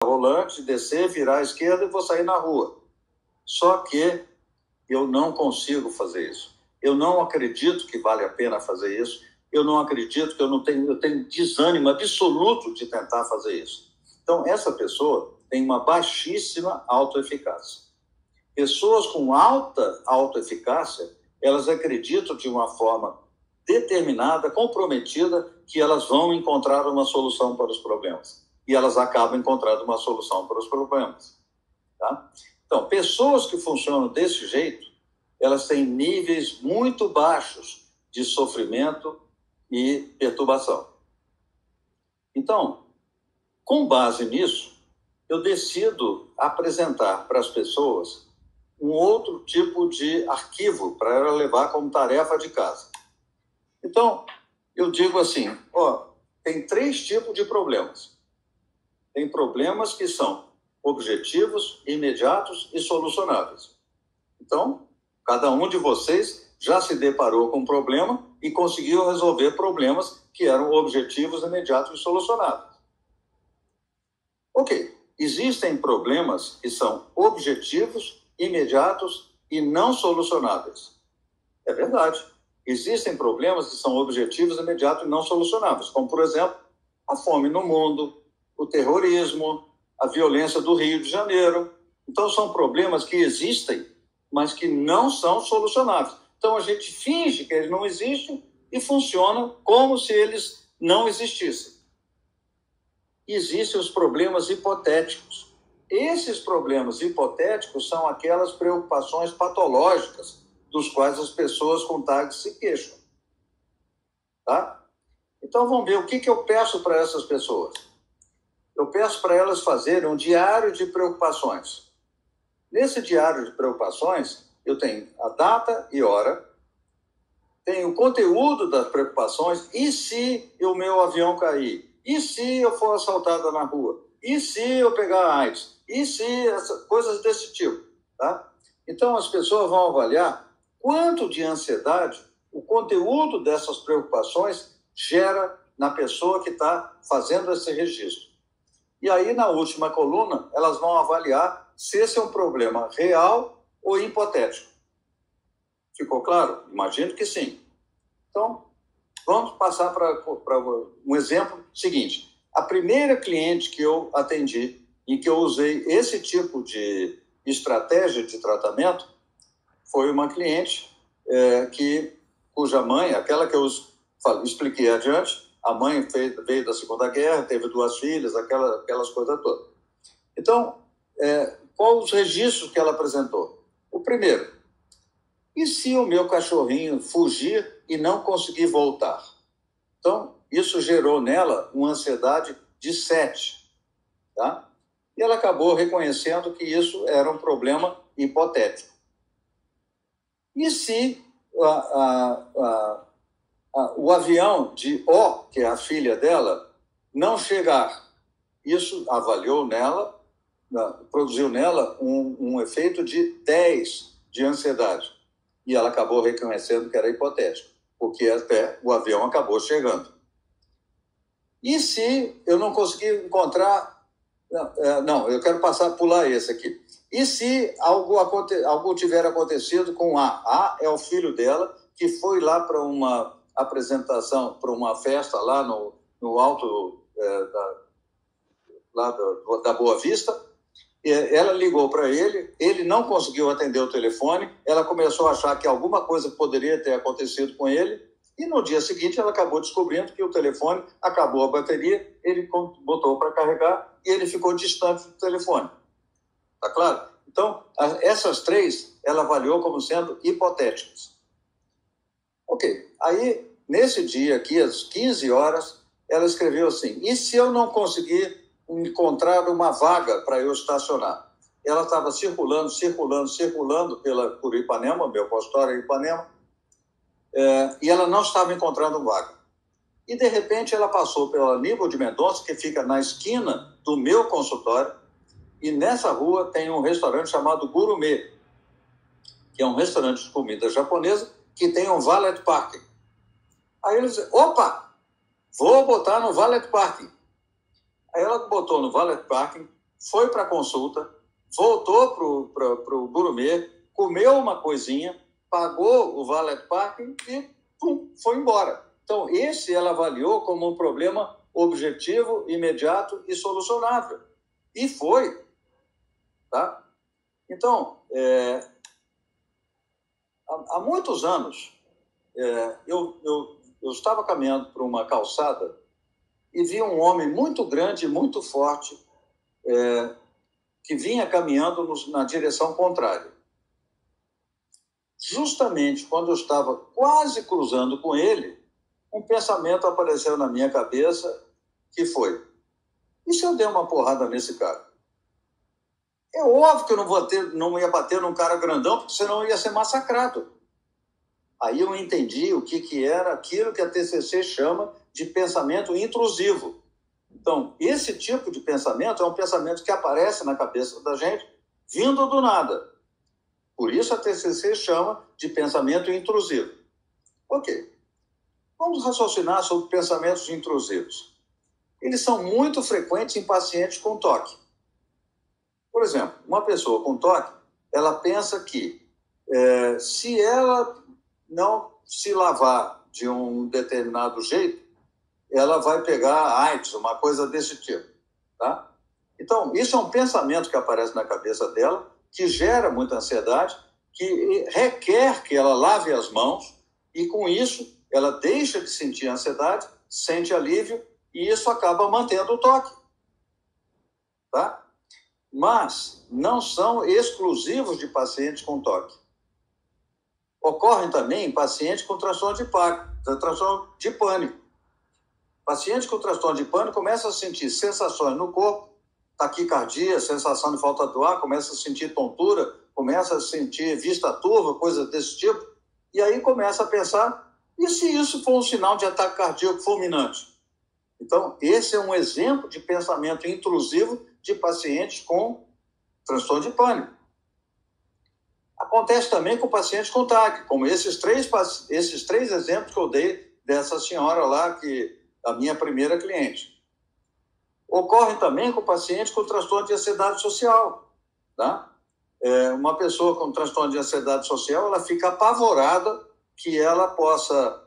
rolante, descer, virar à esquerda e vou sair na rua. Só que eu não consigo fazer isso. Eu não acredito que vale a pena fazer isso. Eu não acredito que eu tenho desânimo absoluto de tentar fazer isso. Então, essa pessoa tem uma baixíssima autoeficácia. Pessoas com alta autoeficácia, elas acreditam de uma forma determinada, comprometida, que elas vão encontrar uma solução para os problemas. E elas acabam encontrando uma solução para os problemas. Tá? Então, pessoas que funcionam desse jeito, elas têm níveis muito baixos de sofrimento e perturbação. Então, com base nisso, eu decido apresentar para as pessoas um outro tipo de arquivo para ela levar como tarefa de casa. Então, eu digo assim, tem 3 tipos de problemas. Tem problemas que são objetivos, imediatos e solucionáveis. Então, cada um de vocês já se deparou com um problema e conseguiu resolver problemas que eram objetivos, imediatos e solucionáveis. Ok, existem problemas que são objetivos, imediatos e não solucionáveis. É verdade. Existem problemas que são objetivos, imediatos e não solucionáveis, como, por exemplo, a fome no mundo, o terrorismo, a violência do Rio de Janeiro. Então, são problemas que existem, mas que não são solucionáveis. Então, a gente finge que eles não existem e funciona como se eles não existissem. Existem os problemas hipotéticos. Esses problemas hipotéticos são aquelas preocupações patológicas dos quais as pessoas com TAG se queixam. Tá? Então, vamos ver o que eu peço para essas pessoas. Eu peço para elas fazerem um diário de preocupações. Nesse diário de preocupações, eu tenho a data e hora, tenho o conteúdo das preocupações, e se o meu avião cair? E se eu for assaltada na rua? E se eu pegar AIDS? E se coisas desse tipo? Tá? Então, as pessoas vão avaliar quanto de ansiedade o conteúdo dessas preocupações gera na pessoa que está fazendo esse registro. E aí, na última coluna, elas vão avaliar se esse é um problema real ou hipotético. Ficou claro? Imagino que sim. Então, vamos passar para um exemplo seguinte. A primeira cliente que eu atendi, em que eu usei esse tipo de estratégia de tratamento, foi uma cliente cuja mãe, aquela que eu expliquei adiante, a mãe veio da Segunda Guerra, teve 2 filhas, aquelas coisas todas. Então, quais os registros que ela apresentou? O primeiro, e se o meu cachorrinho fugir e não conseguir voltar? Então, isso gerou nela uma ansiedade de 7. Tá? E ela acabou reconhecendo que isso era um problema hipotético. E se o avião de O, que é a filha dela, não chegar? Isso avaliou nela, produziu nela um efeito de 10 de ansiedade. E ela acabou reconhecendo que era hipotético, porque até o avião acabou chegando. E se eu não conseguir encontrar... Não, eu quero pular esse aqui. E se algo tiver acontecido com A? A é o filho dela, que foi lá para uma apresentação, para uma festa lá no alto da Boa Vista. Ela ligou para ele não conseguiu atender o telefone, ela começou a achar que alguma coisa poderia ter acontecido com ele, e no dia seguinte ela acabou descobrindo que o telefone acabou a bateria, ele botou para carregar e ele ficou distante do telefone. Tá claro? Então, essas 3 ela avaliou como sendo hipotéticas. Ok, aí nesse dia aqui, às 15 horas, ela escreveu assim, e se eu não conseguir encontrar uma vaga para eu estacionar? Ela estava circulando por Ipanema, meu consultório em Ipanema, e ela não estava encontrando vaga. E, de repente, ela passou pela Aníbal de Mendonça, que fica na esquina do meu consultório, e nessa rua tem um restaurante chamado Gourmet, que é um restaurante de comida japonesa, que tem um valet parking. Aí ele disse, opa, vou botar no valet parking. Aí ela botou no valet parking, foi para a consulta, voltou para o gourmet, comeu uma coisinha, pagou o valet parking e foi embora. Então, esse ela avaliou como um problema objetivo, imediato e solucionável. E foi. Tá? Então, há muitos anos, eu estava caminhando por uma calçada e vi um homem muito grande, muito forte, que vinha caminhando na direção contrária. Justamente quando eu estava quase cruzando com ele, um pensamento apareceu na minha cabeça, que foi: e se eu der uma porrada nesse cara? É óbvio que eu não ia bater num cara grandão, porque senão eu ia ser massacrado. Aí eu entendi o que era aquilo que a TCC chama de pensamento intrusivo. Então, esse tipo de pensamento é um pensamento que aparece na cabeça da gente, vindo do nada. Por isso a TCC chama de pensamento intrusivo. Ok. Vamos raciocinar sobre pensamentos intrusivos. Eles são muito frequentes em pacientes com toque. Por exemplo, uma pessoa com toque, ela pensa que se ela não se lavar de um determinado jeito, ela vai pegar AIDS, uma coisa desse tipo. Tá? Então, isso é um pensamento que aparece na cabeça dela, que gera muita ansiedade, que requer que ela lave as mãos, e com isso ela deixa de sentir ansiedade, sente alívio, e isso acaba mantendo o toque. Tá? Mas não são exclusivos de pacientes com toque. Ocorrem também em pacientes com transtorno de pânico. Pacientes com transtorno de pânico começam a sentir sensações no corpo, taquicardia, sensação de falta do ar, começa a sentir tontura, começa a sentir vista turva, coisas desse tipo, e aí começa a pensar: e se isso for um sinal de ataque cardíaco fulminante? Então, esse é um exemplo de pensamento intrusivo de pacientes com transtorno de pânico. Acontece também com pacientes com TAG, como esses três exemplos que eu dei dessa senhora lá, a minha primeira cliente. Ocorre também com pacientes com transtorno de ansiedade social. Tá? Uma pessoa com transtorno de ansiedade social, ela fica apavorada que ela possa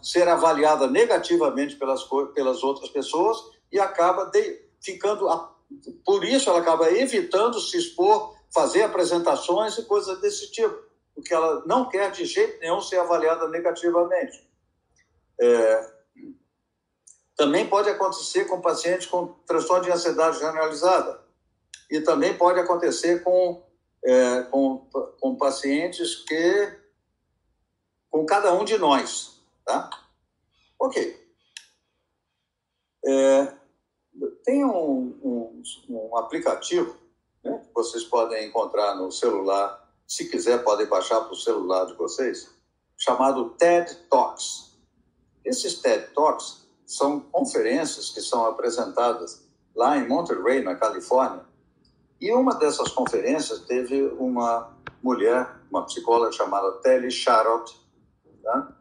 ser avaliada negativamente pelas outras pessoas e acaba ficando... Por isso, ela acaba evitando se expor, fazer apresentações e coisas desse tipo, porque ela não quer de jeito nenhum ser avaliada negativamente. Também pode acontecer com pacientes com transtorno de ansiedade generalizada. E também pode acontecer com pacientes com cada um de nós. Tá? Ok. Tem um aplicativo, né, que vocês podem encontrar no celular, se quiser podem baixar para o celular de vocês, chamado TED Talks. Esses TED Talks são conferências que são apresentadas lá em Monterey, na Califórnia, e uma dessas conferências teve uma mulher, uma psicóloga chamada Telly Sharot, tá?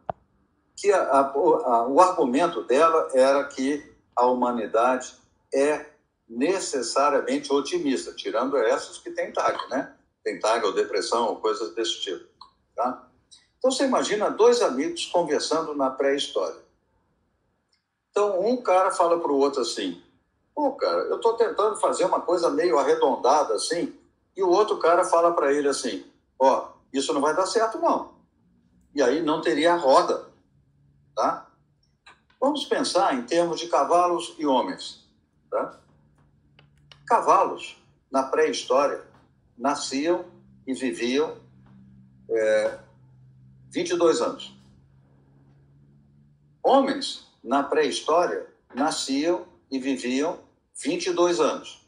Que o argumento dela era que a humanidade é necessariamente otimista, tirando essas que tem TAG, né? Tem TAG ou depressão ou coisas desse tipo. Tá? Então, você imagina dois amigos conversando na pré-história. Então, um cara fala para o outro assim: pô, cara, eu estou tentando fazer uma coisa meio arredondada assim, e o outro cara fala para ele assim: ó, isso não vai dar certo, não. E aí não teria roda. Tá? Vamos pensar em termos de cavalos e homens. Tá? Cavalos, na pré-história, nasciam e viviam 22 anos. Homens, na pré-história, nasciam e viviam 22 anos.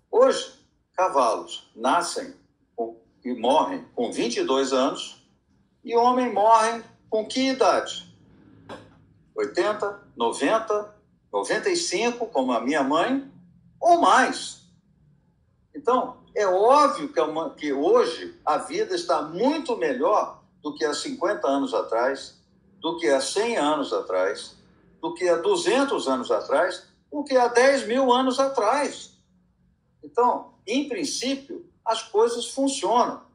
Hoje, cavalos nascem e morrem com 22 anos e homens morrem com que idade? 80, 90, 95, como a minha mãe, ou mais. Então, é óbvio que hoje a vida está muito melhor do que há 50 anos atrás, do que há 100 anos atrás, do que há 200 anos atrás, do que há 10 mil anos atrás. Então, em princípio, as coisas funcionam.